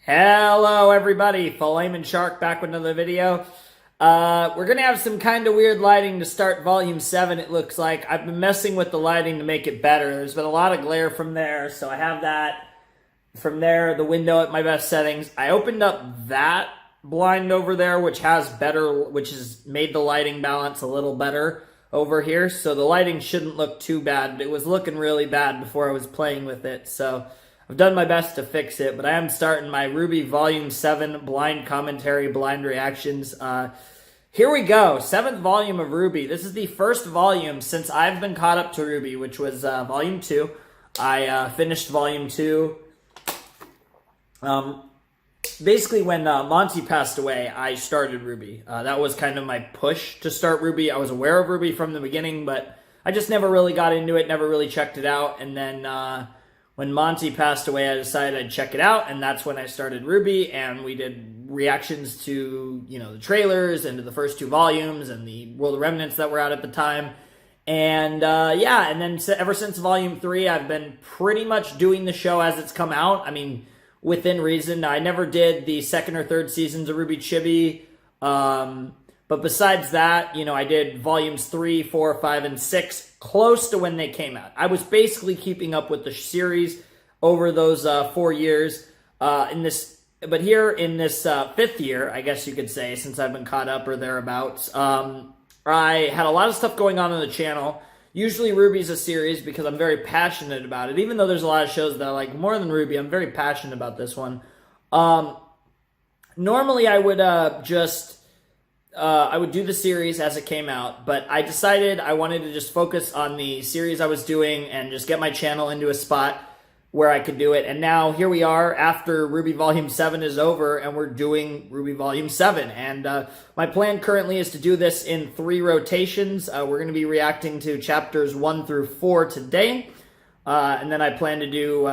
Hello everybody, Filet Shark back with another video. We're going to have some kind of weird lighting to start Volume 7, it looks like. I've been messing with the lighting to make it better. There's been a lot of glare from there, so I have that from there, the window at my best settings. I opened up that blind over there, which has made the lighting balance a little better over here, so the lighting shouldn't look too bad. It was looking really bad before I was playing with it, so I've done my best to fix it, but I am starting my RWBY Volume 7 blind commentary, blind reactions. Here we go, 7th volume of RWBY. This is the first volume since I've been caught up to RWBY, which was Volume 2. I finished Volume 2. Basically, when Monty passed away, I started RWBY. That was kind of my push to start RWBY. I was aware of RWBY from the beginning, but I just never really got into it, never really checked it out, and then when Monty passed away, I decided I'd check it out, and that's when I started RWBY, and we did reactions to, the trailers and to the first 2 volumes and the World of Remnants that were out at the time. And, and then ever since Volume 3, I've been pretty much doing the show as it's come out. I mean, within reason. I never did the 2nd or 3rd seasons of RWBY Chibi. But besides that, I did Volumes 3, 4, 5, and 6 close to when they came out. I was basically keeping up with the series over those 4 years. But here in this 5th year, I guess you could say, since I've been caught up or thereabouts, I had a lot of stuff going on the channel. Usually RWBY's a series because I'm very passionate about it. Even though there's a lot of shows that I like more than RWBY, I'm very passionate about this one. Normally I would I would do the series as it came out, but I decided I wanted to just focus on the series I was doing and just get my channel into a spot where I could do it. And now here we are after RWBY Volume 7 is over, and we're doing RWBY Volume 7. And my plan currently is to do this in 3 rotations. We're going to be reacting to chapters 1 through 4 today. And then I plan to do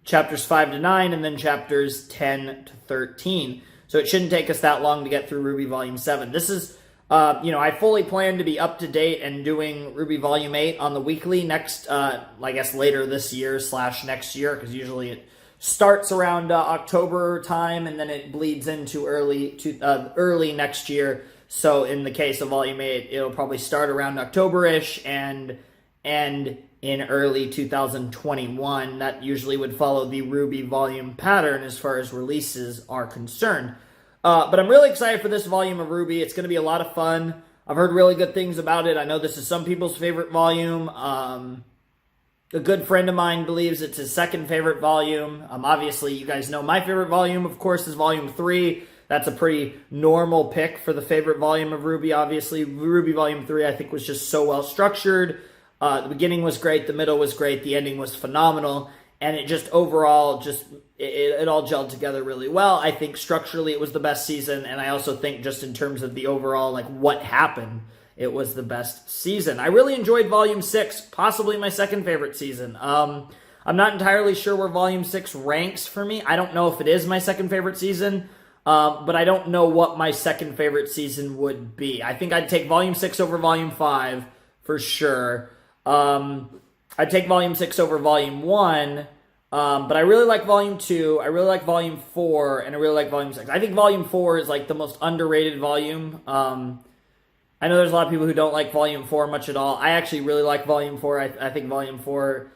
chapters 5 to 9 and then chapters 10 to 13. So it shouldn't take us that long to get through RWBY Volume 7. This is, I fully plan to be up to date and doing RWBY Volume 8 on the weekly next, I guess later this year / next year, because usually it starts around October time and then it bleeds into early next year. So in the case of Volume 8, it'll probably start around October-ish and end in early 2021. That usually would follow the RWBY volume pattern as far as releases are concerned. But I'm really excited for this volume of RWBY. It's going to be a lot of fun. I've heard really good things about it. I know this is some people's favorite volume. A good friend of mine believes it's his 2nd favorite volume. Obviously, you guys know my favorite volume, of course, is Volume 3. That's a pretty normal pick for the favorite volume of RWBY, obviously. RWBY Volume 3, I think, was just so well structured. The beginning was great, the middle was great, the ending was phenomenal, and it just overall, it all gelled together really well. I think structurally it was the best season, and I also think just in terms of the overall, what happened, it was the best season. I really enjoyed Volume 6, possibly my 2nd favorite season. I'm not entirely sure where Volume 6 ranks for me. I don't know if it is my 2nd favorite season, but I don't know what my 2nd favorite season would be. I think I'd take Volume 6 over Volume 5 for sure. I'd take Volume 6 over Volume 1, but I really like Volume 2, I really like Volume 4, and I really like Volume 6. I think Volume 4 is the most underrated volume. I know there's a lot of people who don't like Volume 4 much at all. I actually really like Volume 4. I think Volume 4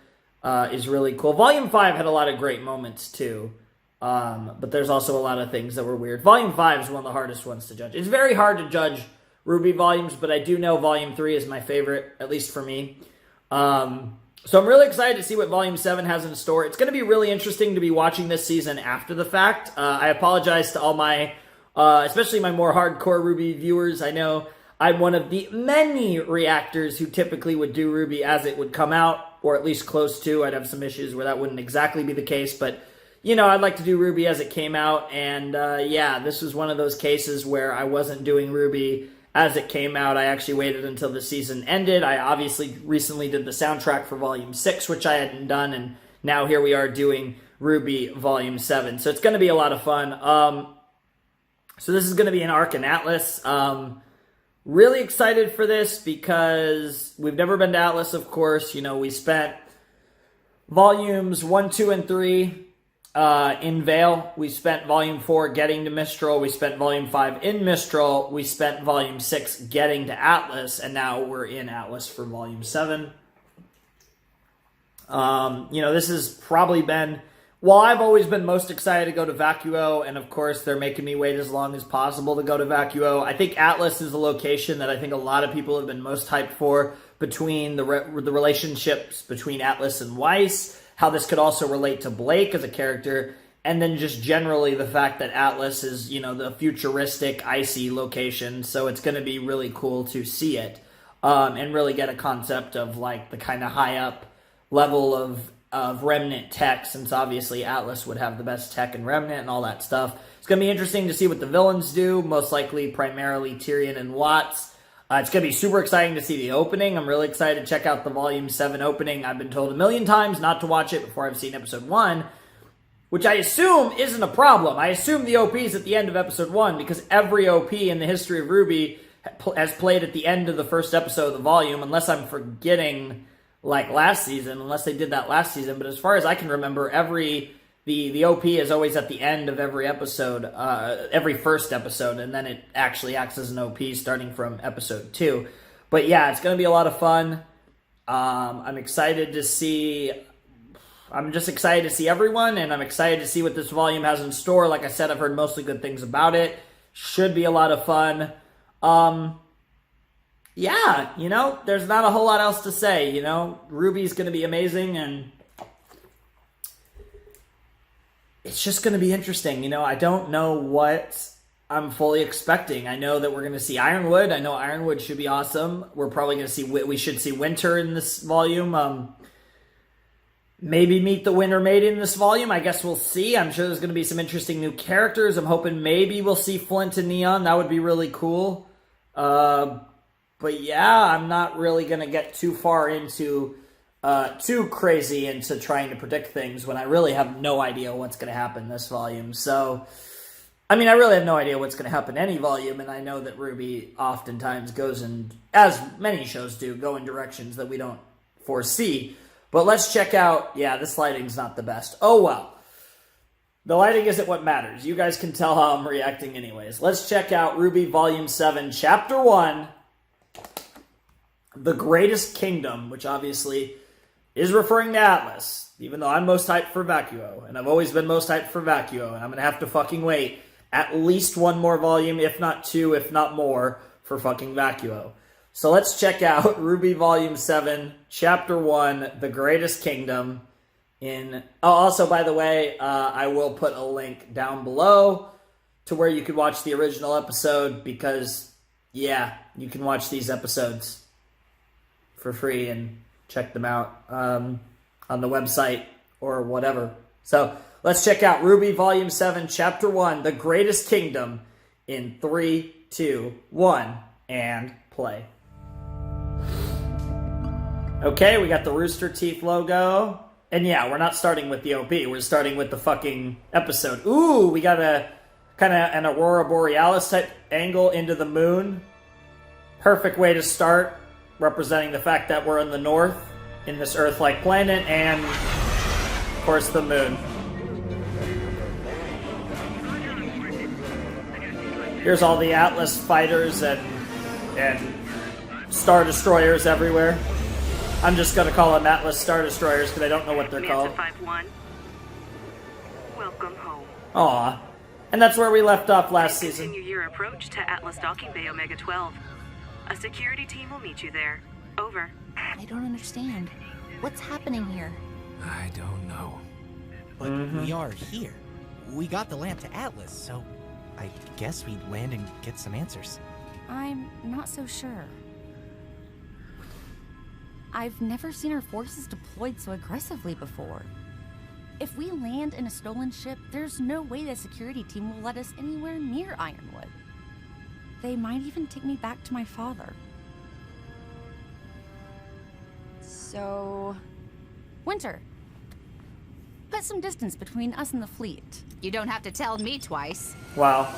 is really cool. Volume 5 had a lot of great moments too, but there's also a lot of things that were weird. Volume 5 is one of the hardest ones to judge. It's very hard to judge RWBY volumes, but I do know Volume 3 is my favorite, at least for me. So I'm really excited to see what Volume 7 has in store. It's going to be really interesting to be watching this season after the fact. I apologize to all my, especially my more hardcore RWBY viewers. I know I'm one of the many reactors who typically would do RWBY as it would come out, or at least close to. I'd have some issues where that wouldn't exactly be the case, but I'd like to do RWBY as it came out, and this was one of those cases where I wasn't doing RWBY as it came out. I actually waited until the season ended. I obviously recently did the soundtrack for Volume 6, which I hadn't done, and now here we are doing RWBY Volume 7. So it's going to be a lot of fun. So this is going to be an Arc and Atlas. Really excited for this because we've never been to Atlas, of course. We spent Volumes 1, 2, and 3 in Vale. We spent Volume 4 getting to Mistral. We spent Volume 5 in Mistral. We spent Volume 6 getting to Atlas. And now we're in Atlas for Volume 7. This has probably been... Well, I've always been most excited to go to Vacuo. And, of course, they're making me wait as long as possible to go to Vacuo. I think Atlas is a location that I think a lot of people have been most hyped for, between the relationships between Atlas and Weiss, how this could also relate to Blake as a character, and then just generally the fact that Atlas is, the futuristic, icy location, so it's going to be really cool to see it, and really get a concept of, like, the kind of high-up level of Remnant tech, since obviously Atlas would have the best tech in Remnant and all that stuff. It's going to be interesting to see what the villains do, most likely primarily Tyrion and Watts. It's going to be super exciting to see the opening. I'm really excited to check out the Volume 7 opening. I've been told a million times not to watch it before I've seen Episode 1, which I assume isn't a problem. I assume the OP is at the end of Episode 1, because every OP in the history of RWBY has played at the end of the first episode of the volume, unless I'm forgetting, like, last season, unless they did that last season. But as far as I can remember, the OP is always at the end of every episode, every first episode, and then it actually acts as an OP starting from Episode 2. But yeah, it's going to be a lot of fun. I'm excited to see... I'm just excited to see everyone, and I'm excited to see what this volume has in store. Like I said, I've heard mostly good things about it. Should be a lot of fun. Yeah, there's not a whole lot else to say, RWBY's going to be amazing, and it's just going to be interesting. I don't know what I'm fully expecting. I know that we're going to see Ironwood. I know Ironwood should be awesome. We're probably going to see... We should see Winter in this volume. Maybe meet the Winter Maiden in this volume. I guess we'll see. I'm sure there's going to be some interesting new characters. I'm hoping maybe we'll see Flint and Neon. That would be really cool. But yeah, I'm not really going to get too far into... too crazy into trying to predict things when I really have no idea what's going to happen this volume. So, I really have no idea what's going to happen any volume, and I know that RWBY oftentimes goes in, as many shows do, go in directions that we don't foresee. But let's check out... Yeah, this lighting's not the best. Oh, well. The lighting isn't what matters. You guys can tell how I'm reacting anyways. Let's check out RWBY Volume 7, Chapter 1, The Greatest Kingdom, which obviously... is referring to Atlas, even though I'm most hyped for Vacuo, and I've always been most hyped for Vacuo, and I'm going to have to fucking wait at least one more volume, if not two, if not more, for fucking Vacuo. So let's check out RWBY Volume 7, Chapter 1, The Greatest Kingdom. Also, by the way, I will put a link down below to where you could watch the original episode, because, yeah, you can watch these episodes for free and check them out on the website or whatever. So let's check out RWBY Volume 7, Chapter 1, The Greatest Kingdom, in 3, 2, 1, and play. Okay, we got the Rooster Teeth logo. And yeah, we're not starting with the OP. We're starting with the fucking episode. Ooh, we got a kind of an Aurora Borealis type angle into the moon. Perfect way to start, representing the fact that we're in the north, in this Earth-like planet, and, of course, the moon. Here's all the Atlas fighters and Star Destroyers everywhere. I'm just going to call them Atlas Star Destroyers because I don't know what they're called. 5-1. Welcome home. Aw. And that's where we left off last season. Continue your approach to Atlas Docking Bay Omega 12. A security team will meet you there. Over. I don't understand. What's happening here? I don't know. But we are here. We got the lamp to Atlas, so I guess we'd land and get some answers. I'm not so sure. I've never seen our forces deployed so aggressively before. If we land in a stolen ship, there's no way the security team will let us anywhere near Ironwood. They might even take me back to my father. So... Winter, put some distance between us and the fleet. You don't have to tell me twice. Wow.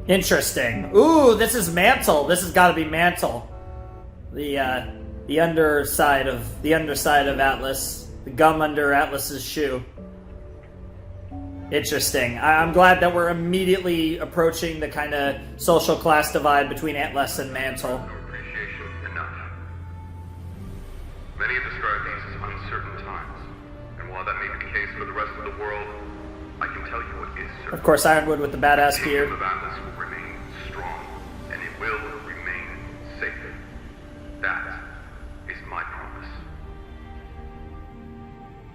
Interesting. Ooh, this is Mantle. This has got to be Mantle. The The underside of Atlas. The gum under Atlas's shoe. Interesting. I'm glad that we're immediately approaching the kind of social class divide between Atlas and Mantle. Appreciation enough. Many have described these as uncertain times, and while that may be the case for the rest of the world, I can tell you what is certain. Of course, Ironwood with the badass The beard. kingdom of Atlas will remain strong, and it will remain safe. That is my promise.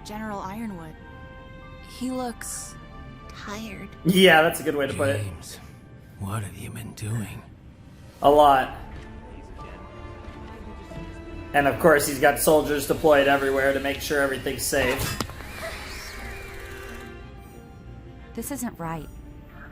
General Ironwood. He looks tired. Yeah, that's a good way to put it. James, what have you been doing? A lot. And of course, he's got soldiers deployed everywhere to make sure everything's safe. This isn't right.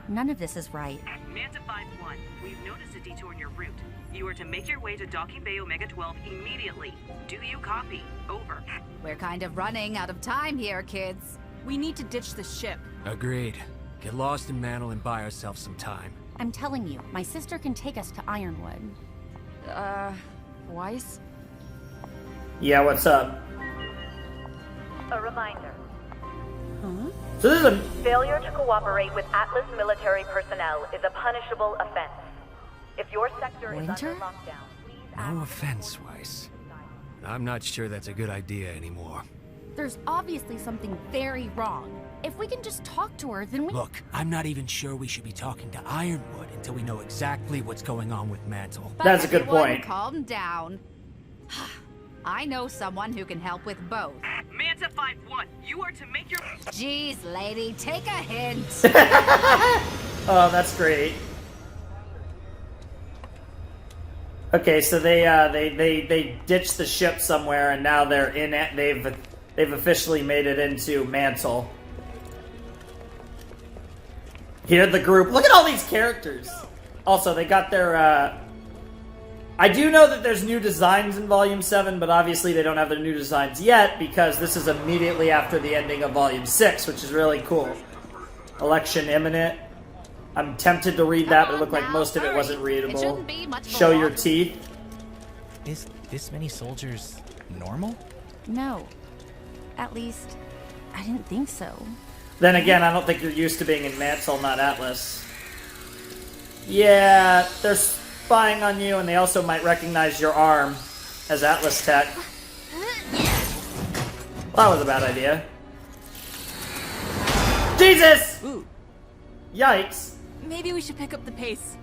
None of this is right. Manta 5-1, we've noticed a detour in your route. You are to make your way to Docking Bay Omega 12 immediately. Do you copy? Over. We're kind of running out of time here, kids. We need to ditch the ship. Agreed. Get lost in Mantle and buy ourselves some time. I'm telling you, my sister can take us to Ironwood. Weiss? Yeah, what's up? A reminder. So this is a... Failure to cooperate with Atlas military personnel is a punishable offense. If your sector is Winter? under lockdown, please act... No offense, Weiss. I'm not sure that's a good idea anymore. There's obviously something very wrong. If we can just talk to her, then we... Look, I'm not even sure we should be talking to Ironwood until we know exactly what's going on with Mantle. That's a good Everyone point. Calm down. I know someone who can help with both. Manta 5-1, you are to make your... Jeez, lady, take a hint. Oh, that's great. Okay, so they ditched the ship somewhere, and now they're in it. They've officially made it into Mantle. Here, the group. Look at all these characters. Also, they got their. I do know that there's new designs in Volume 7, but obviously they don't have their new designs yet because this is immediately after the ending of Volume 6, which is really cool. Election imminent. I'm tempted to read that, but it looked like most of it wasn't readable. It shouldn't be much of a Show your walk. teeth. Is this many soldiers normal? No. At least, I didn't think so. Then again, I don't think you're used to being in Mantle, not Atlas. Yeah, they're spying on you, and they also might recognize your arm as Atlas tech. Well, that was a bad idea. Jesus! Ooh. Yikes. Maybe we should pick up the pace.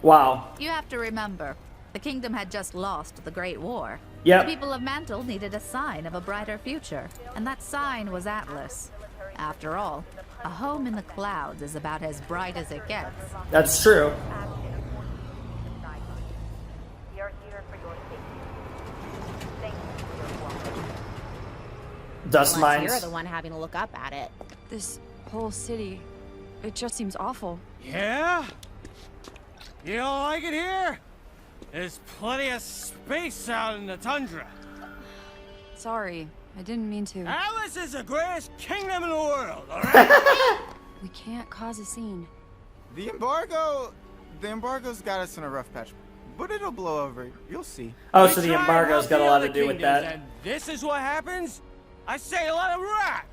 Wow. You have to remember, the kingdom had just lost the Great War. Yep. The people of Mantle needed a sign of a brighter future, and that sign was Atlas. After all, a home in the clouds is about as bright as it gets. That's true. We are here for your safety. Thank you for your cooperation. Dust Unless mines. you're the one having to look up at it. This whole city, it just seems awful. Yeah? You don't like it here? There's plenty of space out in the tundra. Sorry, I didn't mean to. Atlas is the greatest kingdom in the world, alright? We can't cause a scene. The embargo's got us in a rough patch, but it'll blow over. You'll see. Oh, We so the try and embargo's help got a the lot other to do with kingdoms, that. And this is what happens? I say let 'em rock!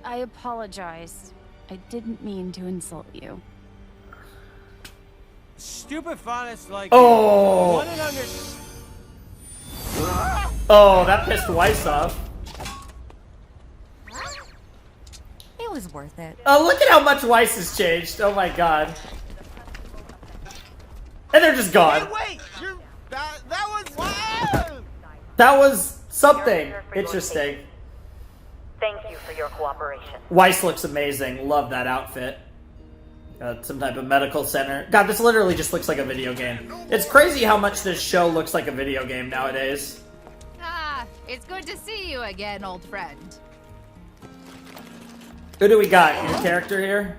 I apologize. I didn't mean to insult you. Stupid faunists like Oh. you wouldn't understand. Oh, that pissed Weiss off. It was worth it. Oh, look at how much Weiss has changed. Oh my god. And they're just gone. Wait! That was wild! That was something interesting. Thank you for your cooperation. Weiss looks amazing. Love that outfit. Some type of medical center. God, this literally just looks like a video game. It's crazy how much this show looks like a video game nowadays. Ah, it's good to see you again, old friend. Who do we got? Your character here?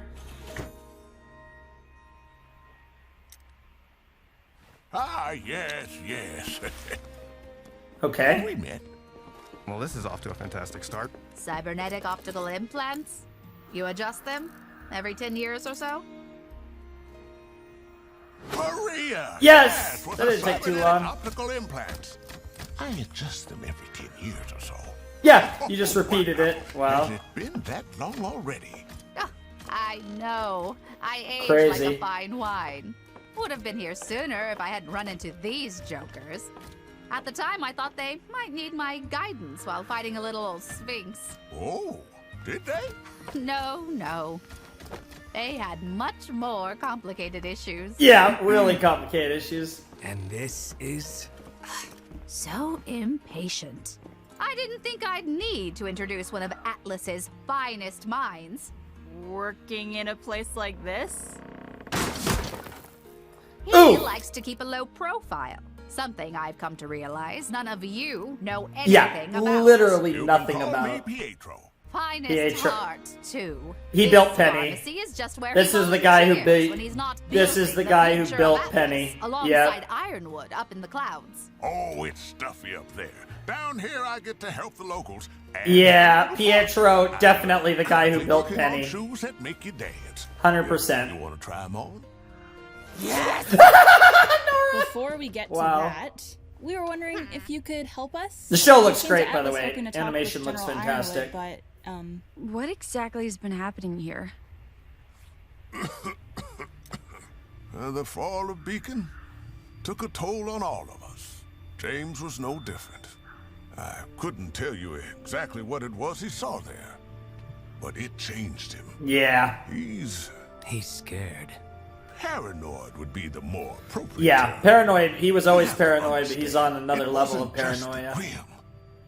Ah, yes. Okay. We met. Well, this is off to a fantastic start. Cybernetic optical implants? You adjust them every 10 years or so? Maria! Yes! with That the didn't take too cybernetic long. Optical implants. I adjust them every 10 years or so. Yeah, you just repeated it. Wow. Has it been that long already? I know. I age Crazy. like a fine wine. Would have been here sooner if I hadn't run into these jokers. At the time, I thought they might need my guidance while fighting a little old sphinx. Oh, did they? No. They had much more complicated issues. Yeah, really complicated issues. And this is... So impatient. I didn't think I'd need to introduce one of Atlas's finest minds. Working in a place like this? He Ooh. likes to keep a low profile. Something I've come to realize none of you know Yeah, anything about. literally You nothing can call me about. Pietro. Finest Pietro. heart, too. He This built Penny. pharmacy is just where This he is the guy who volunteers built. when he's not This is building the guy who future built of Atlas Penny. Alongside Yep. Ironwood up in the clouds. Oh, it's stuffy up there. Down here, I get to help the locals. And Yeah, Pietro, definitely the guy who I'm built working on Penny. shoes that make you dance. 100%. You want to try them on? Before we get Wow. to that, we were wondering if you could help us. The show looks We came great, to by the Atlas way. hoping to talk Animation with looks General fantastic. Ironwood, but What exactly has been happening here? The fall of Beacon took a toll on all of us. James was no different. I couldn't tell you exactly what it was he saw there, but it changed him. Yeah. He's scared. paranoid would be the more appropriate Yeah, term. paranoid. He was always Yeah, paranoid, but he's on another It level wasn't of just the paranoia. Grim.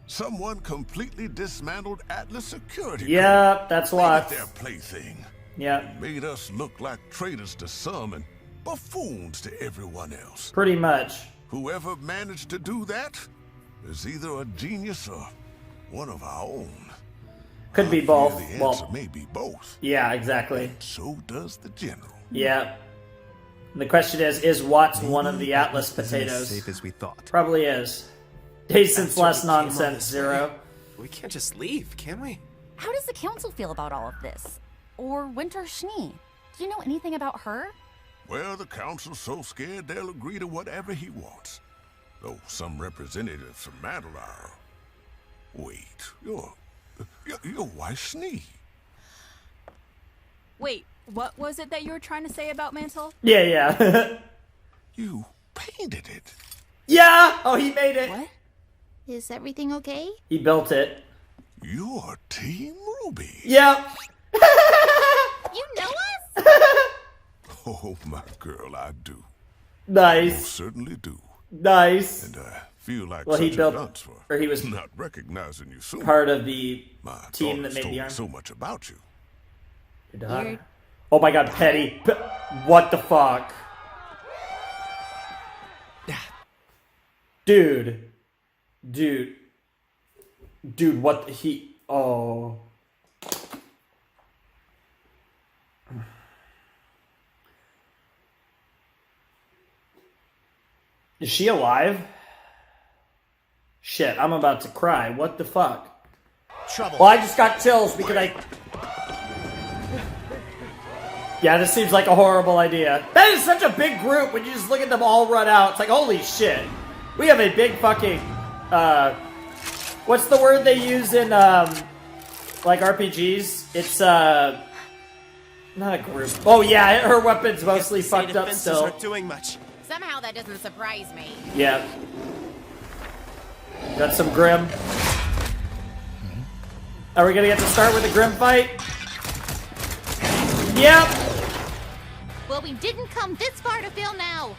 Someone completely dismantled Atlas security. Yeah, that's Made why. it their plaything. Yeah, Made us look like traitors to some and buffoons to everyone else. pretty much. Whoever managed to do that is either a genius or one of our own. Could be I fear both. The answer Well, may be both. yeah, exactly. So does the general. Yeah. And the question is Watts one of the Atlas potatoes? Safe as we thought. Probably is. Days since After last we came all nonsense, this Zero. way, we can't just leave, can we? How does the council feel about all of this? Or Winter Schnee? Do you know anything about her? Well, the council's so scared they'll agree to whatever he wants. Though some representatives from Mantle are... Wait, you're wife Schnee. Wait, what was it that you were trying to say about Mantle? Yeah, yeah. You painted it. Yeah! Oh, he made it. What? Is everything okay? He built it. You're Team Ruby. Yep. You know us? Oh, my girl, I do. Nice. Most certainly do. Nice. And I feel like Well, he such built- a dunce for or he was not recognizing you sooner. Part of the My team daughter that made told the me arm. so much about you. Your daughter. Oh my god, Petty. What the fuck? Dude. What he... Oh. Is she alive? Shit, I'm about to cry. What the fuck? Trouble. Well, I just got chills because I... Yeah, this seems like a horrible idea. That is such a big group when you just look at them all run out. It's like, holy shit. We have a big fucking... what's the word they use in, like, RPGs? It's, not a group. Oh, yeah, her weapon's mostly fucked up still. Aren't doing much. Somehow that doesn't surprise me. Yeah. Got some Grim. Are we gonna get to start with the Grim fight? Yep. Well, we didn't come this far to fail now.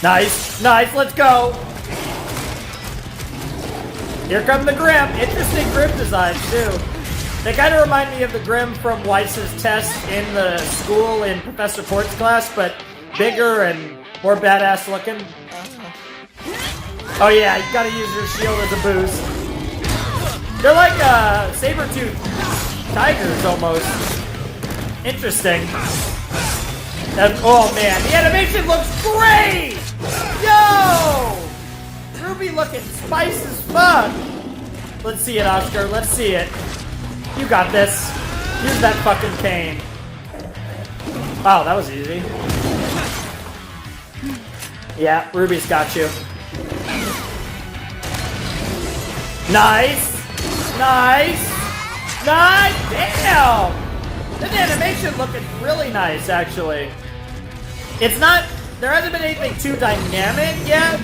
Nice, let's go. Here come the Grim. Interesting Grim designs, too. They kind of remind me of the Grim from Weiss's test in the school in Professor Port's class, but bigger and more badass looking. Oh yeah, you gotta use your shield as a boost. They're like saber-tooth tigers, almost. Interesting. Oh man, the animation looks great! Yo! Ruby looking spice as fuck! Let's see it, Oscar, let's see it. You got this. Use that fucking cane. Wow, that was easy. Yeah, Ruby's got you. Nice! Nice! Nice! Damn! This animation looking really nice, actually. It's not... There hasn't been anything too dynamic yet.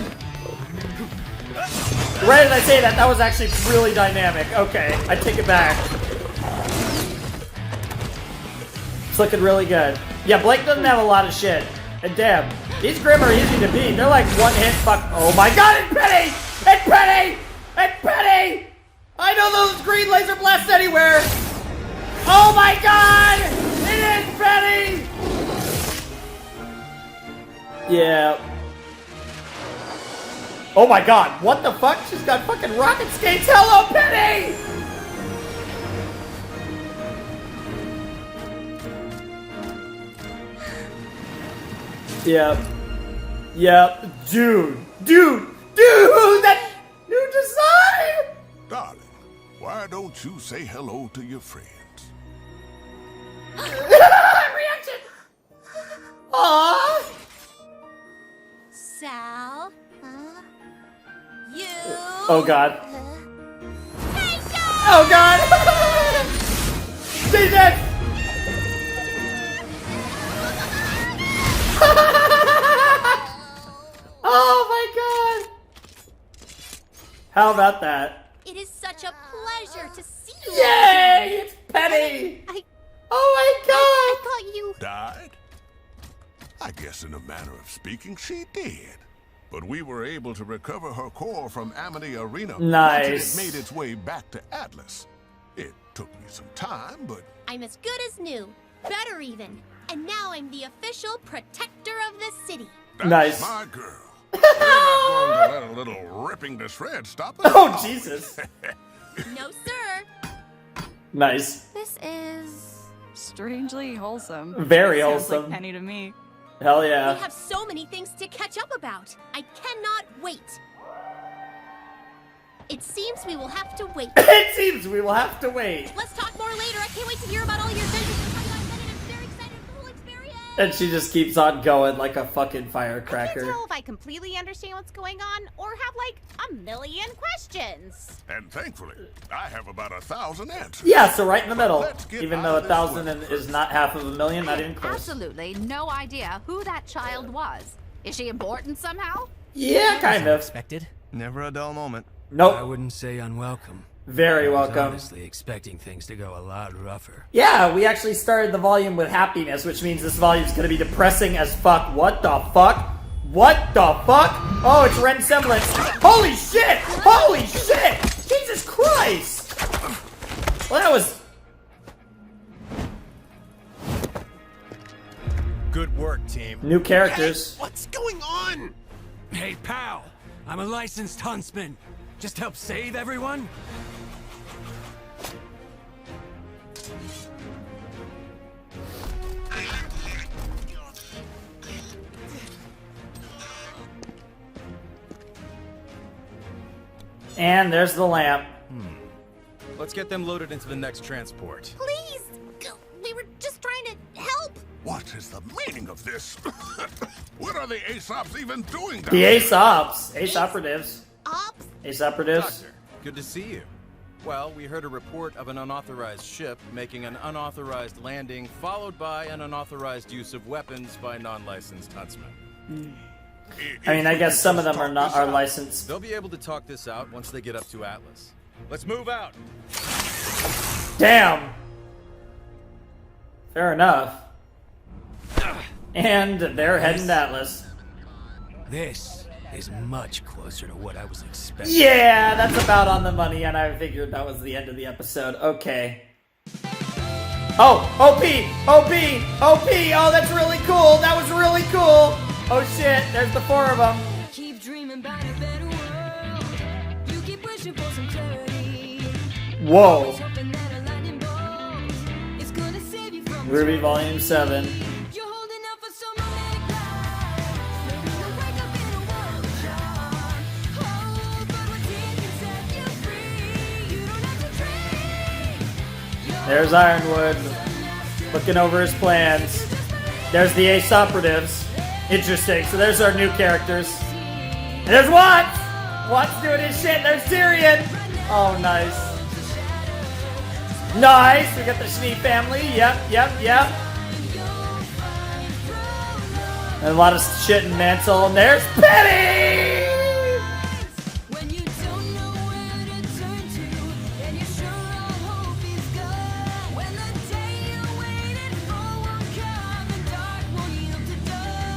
Right as I say that, that was actually really dynamic. Okay, I take it back. It's looking really good. Yeah, Blake doesn't have a lot of shit. And damn, these Grim are easy to beat. They're like one hit fuck. Oh my god, it's Penny! It's Penny! It's Penny! I know those green laser blasts anywhere! Oh my god! It is Penny! Yeah. Oh my god, what the fuck? She's got fucking rocket skates! Hello, Penny! Yep. Yep. Dude! That new design! Darling, why don't you say hello to your friends? Reaction! Aww! Sal? You? Oh god. Oh god! Stay dead! Oh my god! How about that? It is such a pleasure to see you. Yay! It's Penny! Oh my god! I thought you Died? I guess in a manner of speaking, she did. But we were able to recover her core from Amity Arena. Nice. Once it made its way back to Atlas. It took me some time, but I'm as good as new. Better even. And now I'm the official protector of the city. that's Nice. my girl. We're not going to let a little ripping to shreds stop us. Oh Jesus! No, sir. Nice. This is strangely wholesome. Very Sounds wholesome. like Penny to me. Hell We yeah. have so many things to catch up about. I cannot wait. It seems we will have to wait. It seems we will have to wait. Let's talk more later. I can't wait to hear about all your adventures. I'm very excited for the whole experience. And she just keeps on going like a fucking I can't firecracker. tell if I completely understand what's going on or have like a million questions. And thankfully, I have about 1,000 answers. Yeah, so right in the middle. Let's get Even out though of this 1,000 one is not half of a million, not even close. Absolutely no idea who that child was. Is she important somehow? Yeah, kind of. Expected. Never a dull moment. Nope. I wouldn't say unwelcome. Very I was welcome. honestly expecting things to go a lot rougher. Yeah, we actually started the volume with happiness, which means this volume's gonna be depressing as fuck. What the fuck? What the fuck? Oh, it's Ren Semblance. Holy shit! Holy shit! Jesus Christ! Well, that was... Good work, team. New characters. What's going on? Hey, pal! I'm a licensed huntsman. Just help save everyone? And there's the lamp. Let's get them loaded into the next transport. Please. We were just trying to help. What is the meaning of this? What are the Aesops even doing down The there? Aesops. Ace operatives. Ops. Ace operatives. Doctor, good to see you. Well, we heard a report of an unauthorized ship making an unauthorized landing, followed by an unauthorized use of weapons by non-licensed huntsmen. I mean, I guess some of them are not are licensed. They'll be able to talk this out once they get up to Atlas. Let's move out. Damn. Fair enough. And they're heading to Atlas. This is much closer to what I was expecting. Yeah, that's about on the money, and I figured that was the end of the episode. Okay. Oh, OP! OP! OP! Oh, that's really cool! That was really cool! Oh shit, there's the four of them. Keep dreaming about a better world. You keep wishing for some clarity. Whoa. Always hoping that a lightning bolt is gonna save you from RWBY Volume 7. You're holding out for some romantic life. Maybe you'll wake up in a world of joy. Oh, but what can set you free? You don't have to dream. There's Ironwood looking over his plans. There's the Ace operatives. Interesting. So there's our new characters. And there's Watts! Watts doing his shit. There's Tyrion. Oh, nice. Nice. We got the Schnee family. Yep. And a lot of shit in Mansell. And there's Penny!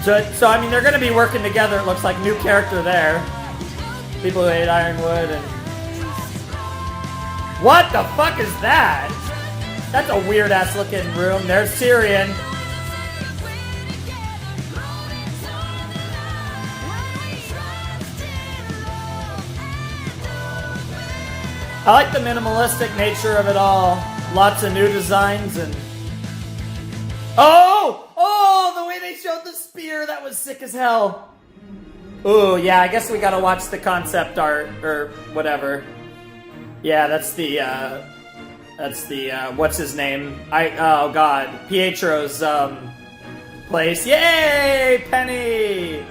So I mean, they're going to be working together. It looks like new character there. People who hate Ironwood and... What the fuck is that? That's a weird-ass looking room. There's Tyrion. I like the minimalistic nature of it all. Lots of new designs and... Oh! The way they showed the spear, that was sick as hell. Ooh, yeah, I guess we gotta watch the concept art, or whatever. Yeah, that's the, what's his name? Oh god, Pietro's, place. Yay, Penny!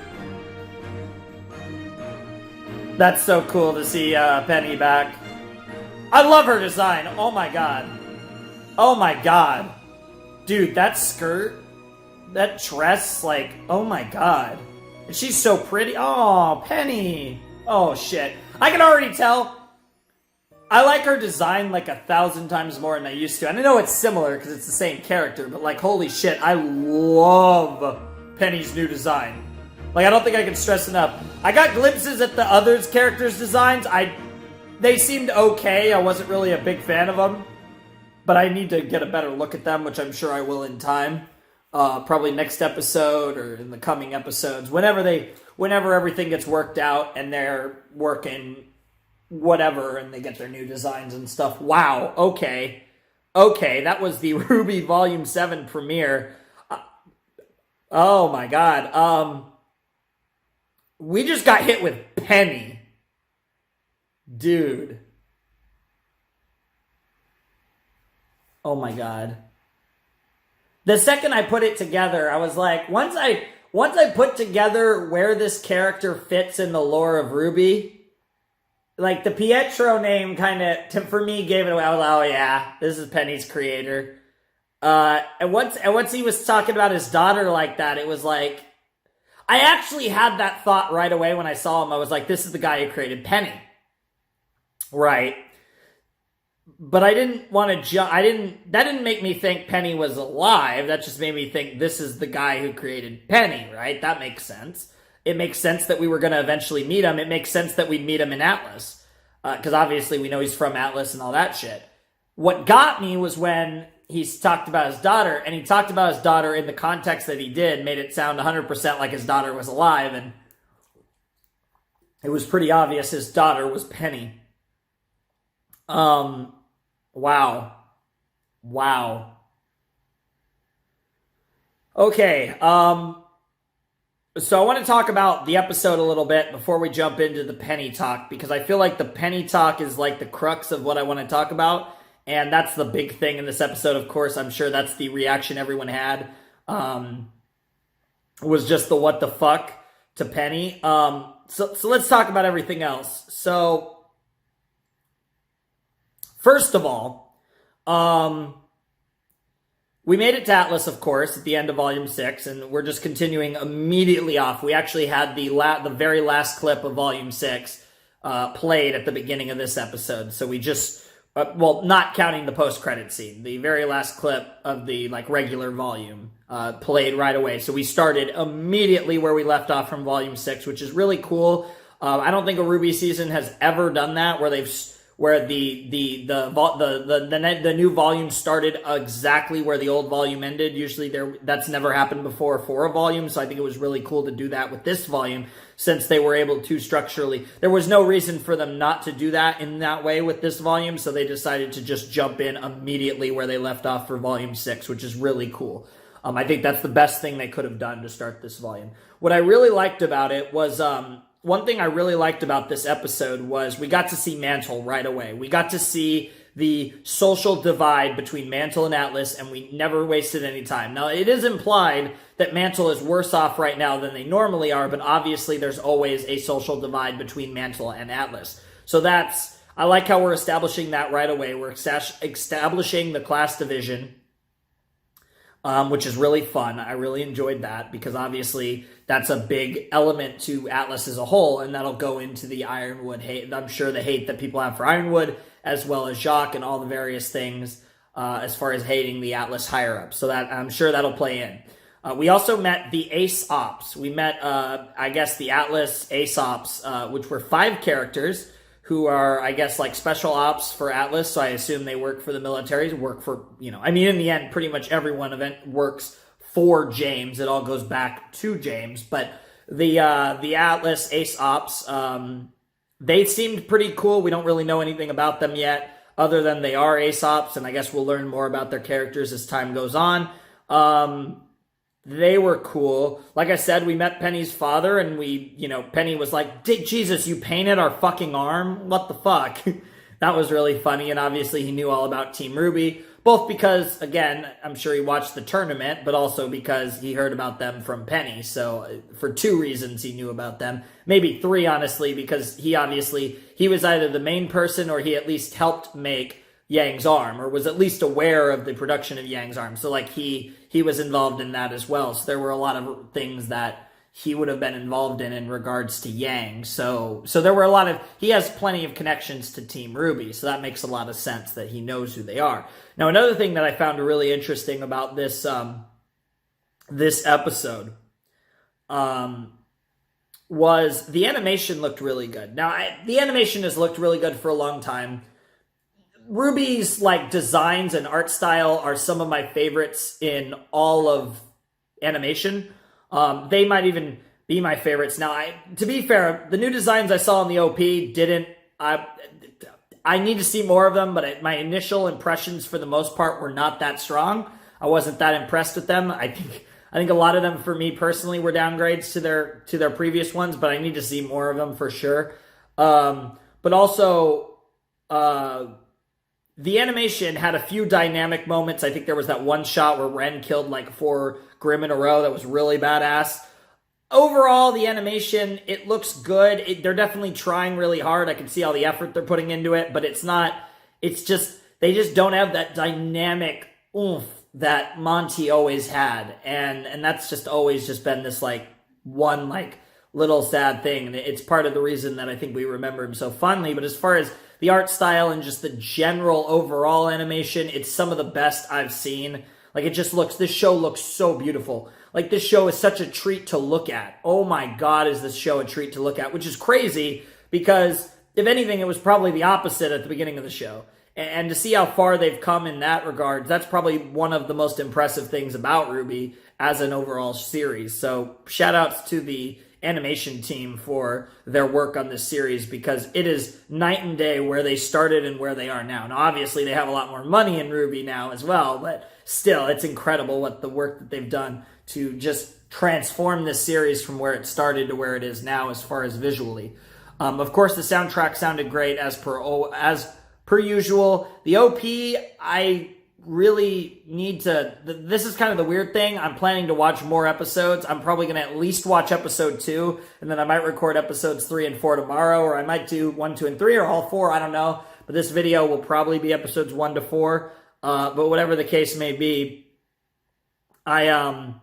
That's so cool to see, Penny back. I love her design, oh my god. Oh my god. Dude, that skirt, that dress, like, oh my god. And she's so pretty. Oh, Penny. Oh, shit. I can already tell. I like her design like 1,000 times more than I used to. And I know it's similar because it's the same character, but like, holy shit, I love Penny's new design. Like, I don't think I can stress enough. I got glimpses at the others' characters' designs. They seemed okay. I wasn't really a big fan of them. But I need to get a better look at them, which I'm sure I will in time. Probably next episode or in the coming episodes. Whenever everything gets worked out and they're working whatever and they get their new designs and stuff. Wow, okay. Okay, that was the RWBY Volume 7 premiere. Oh my god. We just got hit with Penny. Dude. Oh my god. The second I put it together, I was like, once I put together where this character fits in the lore of RWBY, like the Pietro name kind of, for me, gave it away. I was like, oh yeah, this is Penny's creator. And once he was talking about his daughter like that, it was like, I actually had that thought right away when I saw him. I was like, this is the guy who created Penny. Right. But I didn't want to jump. That didn't make me think Penny was alive. That just made me think this is the guy who created Penny, right? That makes sense. It makes sense that we were going to eventually meet him. It makes sense that we'd meet him in Atlas. Because obviously we know he's from Atlas and all that shit. What got me was when he talked about his daughter, and he talked about his daughter in the context that he did, made it sound 100% like his daughter was alive, and it was pretty obvious his daughter was Penny. Wow. Okay, so I want to talk about the episode a little bit before we jump into the Penny talk, because I feel like the Penny talk is like the crux of what I want to talk about, and that's the big thing in this episode, of course. I'm sure that's the reaction everyone had, was just the what the fuck to Penny. So let's talk about everything else. So, first of all, we made it to Atlas, of course, at the end of Volume 6, and we're just continuing immediately off. We actually had the very last clip of Volume 6 played at the beginning of this episode. So we just, well, not counting the post-credit scene, the very last clip of the regular volume played right away. So we started immediately where we left off from Volume 6, which is really cool. I don't think a RWBY season has ever done that, where the new volume started exactly where the old volume ended. Usually that's never happened before for a volume, so I think it was really cool to do that with this volume, since they were able to structurally. There was no reason for them not to do that in that way with this volume, so they decided to just jump in immediately where they left off for Volume 6, which is really cool. I think that's the best thing they could have done to start this volume. What I really liked about it was... one thing I really liked about this episode was we got to see Mantle right away. We got to see the social divide between Mantle and Atlas, and we never wasted any time. Now, it is implied that Mantle is worse off right now than they normally are, but obviously there's always a social divide between Mantle and Atlas. So I like how we're establishing that right away. We're establishing the class division, which is really fun. I really enjoyed that because obviously that's a big element to Atlas as a whole, and that'll go into the Ironwood hate. I'm sure the hate that people have for Ironwood, as well as Jacques and all the various things as far as hating the Atlas higher-ups. So that I'm sure that'll play in. We also met the Ace Ops. We met, I guess, the Atlas Ace Ops, which were 5 characters who are, I guess, like special ops for Atlas, so I assume they work for the military, work for, in the end, pretty much everyone event works for James. It all goes back to James, but the Atlas Ace Ops, they seemed pretty cool. We don't really know anything about them yet, other than they are Ace Ops, and I guess we'll learn more about their characters as time goes on. They were cool. Like I said, we met Penny's father, and Penny was like, Jesus, you painted our fucking arm? What the fuck? That was really funny, and obviously he knew all about Team RWBY, both because, again, I'm sure he watched the tournament, but also because he heard about them from Penny. So for 2 reasons he knew about them. Maybe 3, honestly, because he was either the main person or he at least helped make Yang's arm, or was at least aware of the production of Yang's arm. So he was involved in that as well. So there were a lot of things that he would have been involved in regards to Yang. So there were he has plenty of connections to Team RWBY, so that makes a lot of sense that he knows who they are. Now, another thing that I found really interesting about this this episode was the animation looked really good. Now, the animation has looked really good for a long time. RWBY's designs and art style are some of my favorites in all of animation. They might even be my favorites. Now, to be fair, the new designs I saw in the OP I need to see more of them, but my initial impressions for the most part were not that strong. I wasn't that impressed with them. I think a lot of them, for me personally, were downgrades to their previous ones, but I need to see more of them for sure. But also, the animation had a few dynamic moments. I think there was that one shot where Ren killed 4 Grimm in a row that was really badass. Overall, the animation, it looks good. They're definitely trying really hard. I can see all the effort they're putting into it, but they just don't have that dynamic oomph that Monty always had. And that's just always just been this one little sad thing. And it's part of the reason that I think we remember him so fondly. But as far as the art style and just the general overall animation, it's some of the best I've seen. This show looks so beautiful. This show is such a treat to look at. Oh my God, is this show a treat to look at, which is crazy because, if anything, it was probably the opposite at the beginning of the show. And to see how far they've come in that regard, that's probably one of the most impressive things about RWBY as an overall series. So shout outs to the animation team for their work on this series, because it is night and day where they started and where they are now. Now, obviously, they have a lot more money in RWBY now as well, but still, it's incredible what the work that they've done to just transform this series from where it started to where it is now as far as visually. Of course, the soundtrack sounded great as per usual. The OP, I really need to... This is kind of the weird thing. I'm planning to watch more episodes. I'm probably going to at least watch episode 2, and then I might record episodes 3 and 4 tomorrow, or I might do 1, 2, and 3, or all 4. I don't know. But this video will probably be episodes 1 to 4. But whatever the case may be, I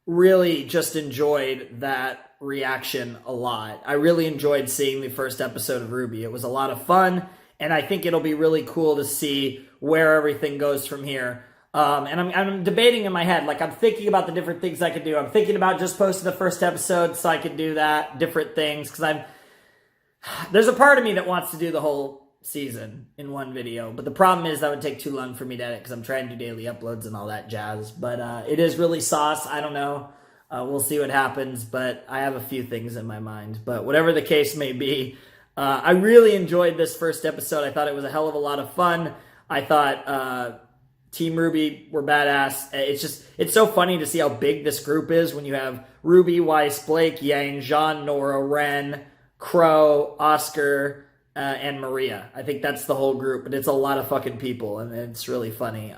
really just enjoyed that reaction a lot. I really enjoyed seeing the first episode of RWBY. It was a lot of fun, and I think it'll be really cool to see where everything goes from here. And I'm debating in my head, I'm thinking about the different things I could do. I'm thinking about just posting the first episode so I could do that, different things, because there's a part of me that wants to do the whole season in one video, but the problem is that would take too long for me to edit because I'm trying to do daily uploads and all that jazz. But it is really sauce. I don't know. We'll see what happens, but I have a few things in my mind. But whatever the case may be, I really enjoyed this first episode. I thought it was a hell of a lot of fun. I thought Team RWBY were badass. It's so funny to see how big this group is when you have RWBY, Weiss, Blake, Yang, Jean, Nora, Ren, Crow, Oscar, and Maria. I think that's the whole group, but it's a lot of fucking people, and it's really funny.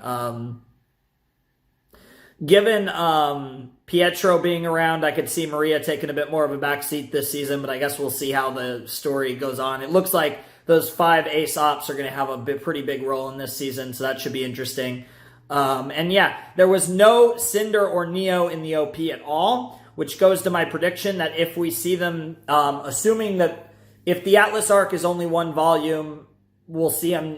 Given Pietro being around, I could see Maria taking a bit more of a backseat this season, but I guess we'll see how the story goes on. It looks like those 5 ace ops are going to have a pretty big role in this season, so that should be interesting. And yeah, there was no Cinder or Neo in the OP at all, which goes to my prediction that if we see them, assuming that if the Atlas arc is only 1 volume, we'll see them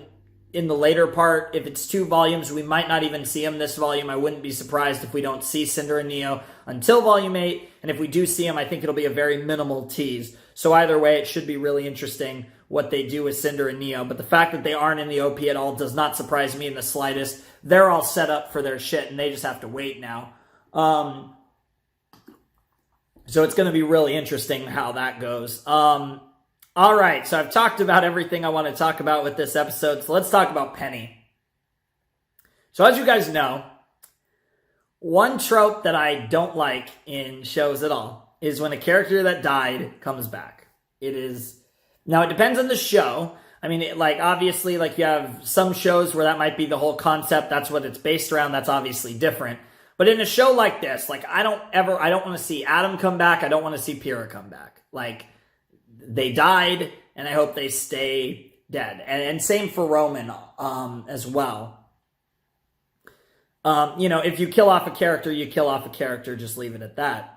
in the later part. If it's 2 volumes, we might not even see them this volume. I wouldn't be surprised if we don't see Cinder and Neo until volume 8. And if we do see them, I think it'll be a very minimal tease. So either way, it should be really interesting what they do with Cinder and Neo. But the fact that they aren't in the OP at all does not surprise me in the slightest. They're all set up for their shit, and they just have to wait now. So it's going to be really interesting how that goes. All right, so I've talked about everything I want to talk about with this episode, so let's talk about Penny. So as you guys know, one trope that I don't like in shows at all is when a character that died comes back. Now it depends on the show. I mean, obviously, you have some shows where that might be the whole concept, that's what it's based around, that's obviously different. But in a show like this, I don't want to see Adam come back, I don't want to see Pyrrha come back. They died, and I hope they stay dead. And same for Roman as well. If you kill off a character, you kill off a character, just leave it at that.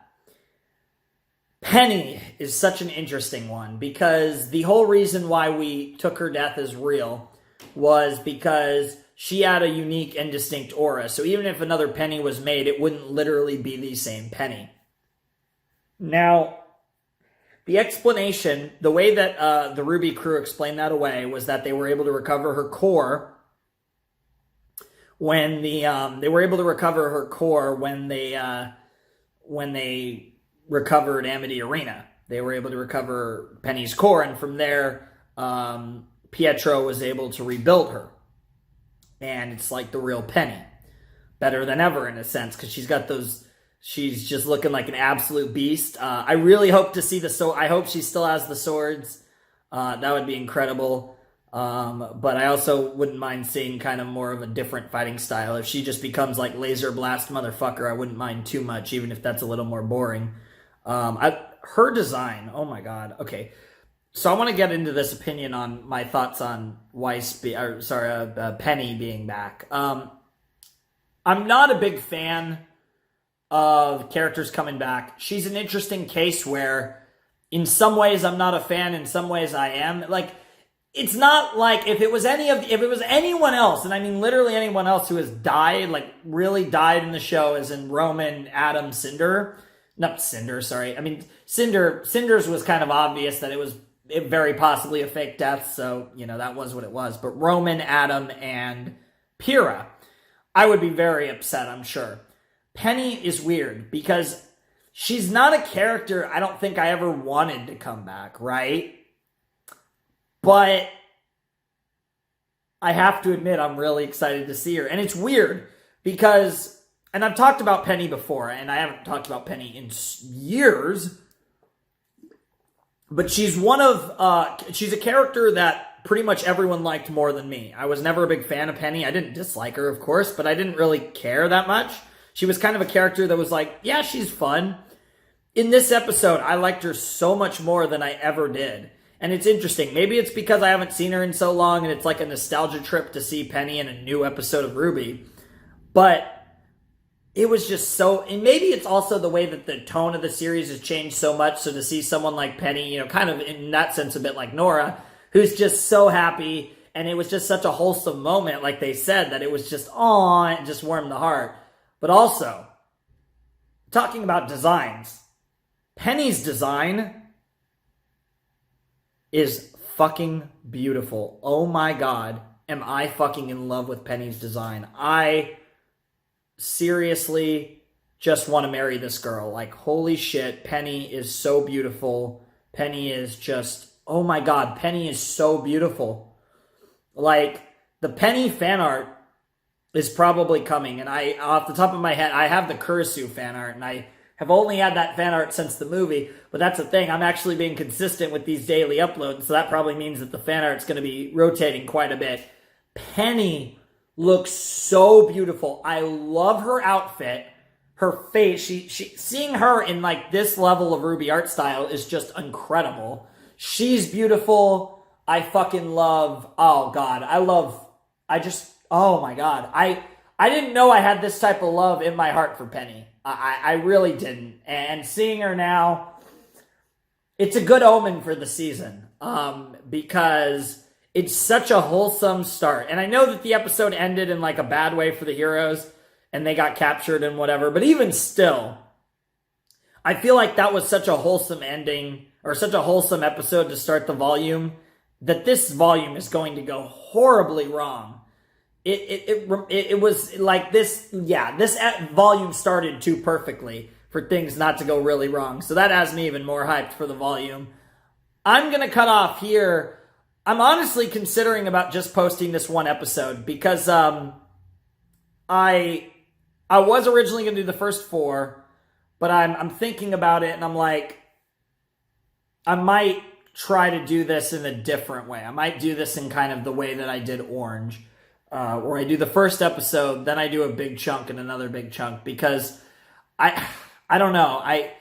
Penny is such an interesting one, because the whole reason why we took her death as real was because she had a unique and distinct aura. So even if another Penny was made, it wouldn't literally be the same Penny. Now, the explanation, the way that the RWBY crew explained that away was that they were able to recover her core when they recovered Amity Arena. They were able to recover Penny's core, and from there, Pietro was able to rebuild her. And it's like the real Penny. Better than ever, in a sense, because she's just looking like an absolute beast. I really hope to see I hope she still has the swords. That would be incredible. But I also wouldn't mind seeing kind of more of a different fighting style. If she just becomes like laser blast motherfucker, I wouldn't mind too much, even if that's a little more boring. Her design, oh my god. Okay, so I want to get into this opinion on my thoughts on Penny being back. I'm not a big fan of characters coming back. She's an interesting case where in some ways I'm not a fan, in some ways I am. It's not like if it was anyone else, and I mean literally anyone else who has died, really died in the show, as in Roman, Adam, Cinder. Not Cinder, sorry. I mean, Cinder's was kind of obvious that it very possibly a fake death, so, that was what it was. But Roman, Adam, and Pyrrha, I would be very upset, I'm sure. Penny is weird, because she's not a character I don't think I ever wanted to come back, right? But I have to admit, I'm really excited to see her. And it's weird, because, and I've talked about Penny before, and I haven't talked about Penny in years, but she's she's a character that pretty much everyone liked more than me. I was never a big fan of Penny. I didn't dislike her, of course, but I didn't really care that much. She was kind of a character that was yeah, she's fun. In this episode, I liked her so much more than I ever did. And it's interesting. Maybe it's because I haven't seen her in so long, and it's like a nostalgia trip to see Penny in a new episode of RWBY. But it was just and maybe it's also the way that the tone of the series has changed so much, so to see someone like Penny, kind of in that sense a bit like Nora, who's just so happy, and it was just such a wholesome moment, like they said, that it was just, it just warmed the heart. But also, talking about designs, Penny's design is fucking beautiful. Oh my god, am I fucking in love with Penny's design. I seriously just want to marry this girl. Holy shit, Penny is so beautiful. Penny is just, oh my god, Penny is so beautiful. The Penny fan art is probably coming, and off the top of my head, I have the Kurisu fan art, and I have only had that fan art since the movie, but that's the thing. I'm actually being consistent with these daily uploads, so that probably means that the fan art's going to be rotating quite a bit. Penny looks so beautiful. I love her outfit. Her face, she seeing her in like this level of RWBY art style is just incredible. She's beautiful. I fucking love, oh my God. I didn't know I had this type of love in my heart for Penny. I really didn't. And seeing her now, it's a good omen for the season. Because it's such a wholesome start. And I know that the episode ended in like a bad way for the heroes and they got captured and whatever. But even still, I feel like that was such a wholesome ending or such a wholesome episode to start the volume that this volume is going to go horribly wrong. It was like this, this volume started too perfectly for things not to go really wrong. So that has me even more hyped for the volume. I'm going to cut off here. I'm honestly considering about just posting this one episode because I was originally going to do the first 4, but I'm thinking about it and I'm like, I might try to do this in a different way. I might do this in kind of the way that I did Orange, where I do the first episode, then I do a big chunk and another big chunk because I don't know. I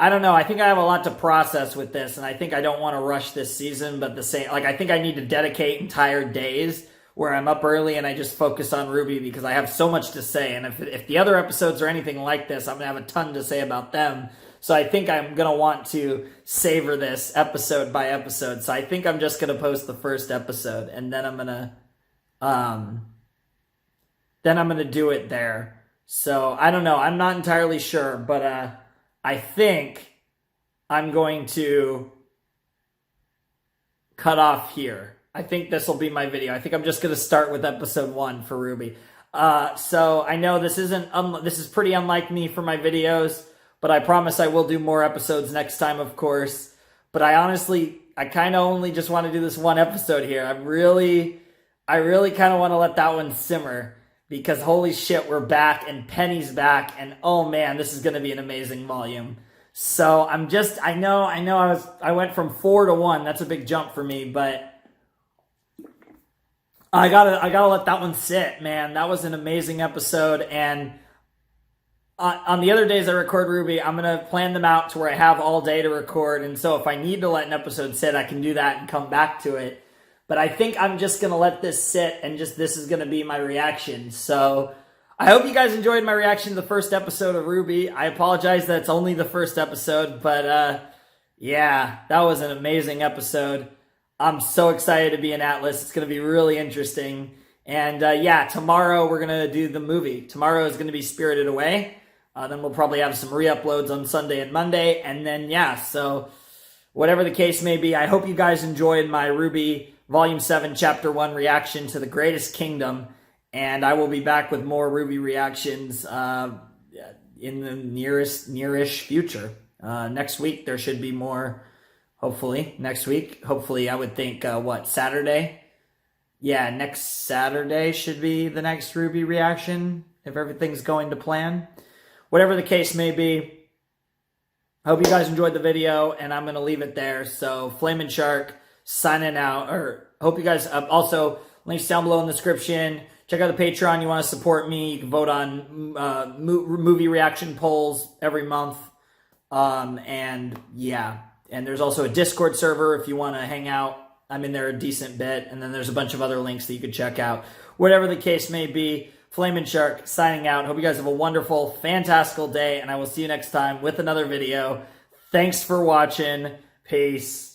don't know. I think I have a lot to process with this, and I think I don't want to rush this season, but I think I need to dedicate entire days where I'm up early and I just focus on RWBY because I have so much to say, and if the other episodes are anything like this, I'm going to have a ton to say about them. So I think I'm going to want to savor this episode by episode. So I think I'm just going to post the first episode, and then I'm going to do it there. So I don't know. I'm not entirely sure, but I think I'm going to cut off here. I think this will be my video. I think I'm just going to start with episode 1 for RWBY. So I know this is pretty unlike me for my videos, but I promise I will do more episodes next time, of course. But I kind of only just want to do this one episode here. I really kind of want to let that one simmer. Because holy shit, we're back and Penny's back and oh man, this is going to be an amazing volume. So I went from 4 to 1. That's a big jump for me, but I gotta let that one sit, man. That was an amazing episode. And on the other days I record RWBY, I'm going to plan them out to where I have all day to record. And so if I need to let an episode sit, I can do that and come back to it. But I think I'm just going to let this sit and this is going to be my reaction. So I hope you guys enjoyed my reaction to the first episode of RWBY. I apologize that it's only the first episode, but yeah, that was an amazing episode. I'm so excited to be in Atlas. It's going to be really interesting. And yeah, tomorrow we're going to do the movie. Tomorrow is going to be Spirited Away. Then we'll probably have some re-uploads on Sunday and Monday. And then yeah, so whatever the case may be, I hope you guys enjoyed my RWBY Volume 7, Chapter 1 reaction to The Greatest Kingdom, and I will be back with more RWBY reactions in the nearish future. Next week, there should be more, hopefully. Next week, hopefully, I would think, Saturday? Yeah, next Saturday should be the next RWBY reaction, if everything's going to plan. Whatever the case may be, I hope you guys enjoyed the video, and I'm going to leave it there. So, Flamin' Shark, signing out, or hope you guys also links down below in the description. Check out the Patreon. You want to support me, you can vote on movie reaction polls every month. And yeah, and there's also a Discord server if you want to hang out. I'm in there a decent bit, and then there's a bunch of other links that you could check out. Whatever the case may be, Flamin' Shark signing out. Hope you guys have a wonderful, fantastical day, and I will see you next time with another video. Thanks for watching. Peace.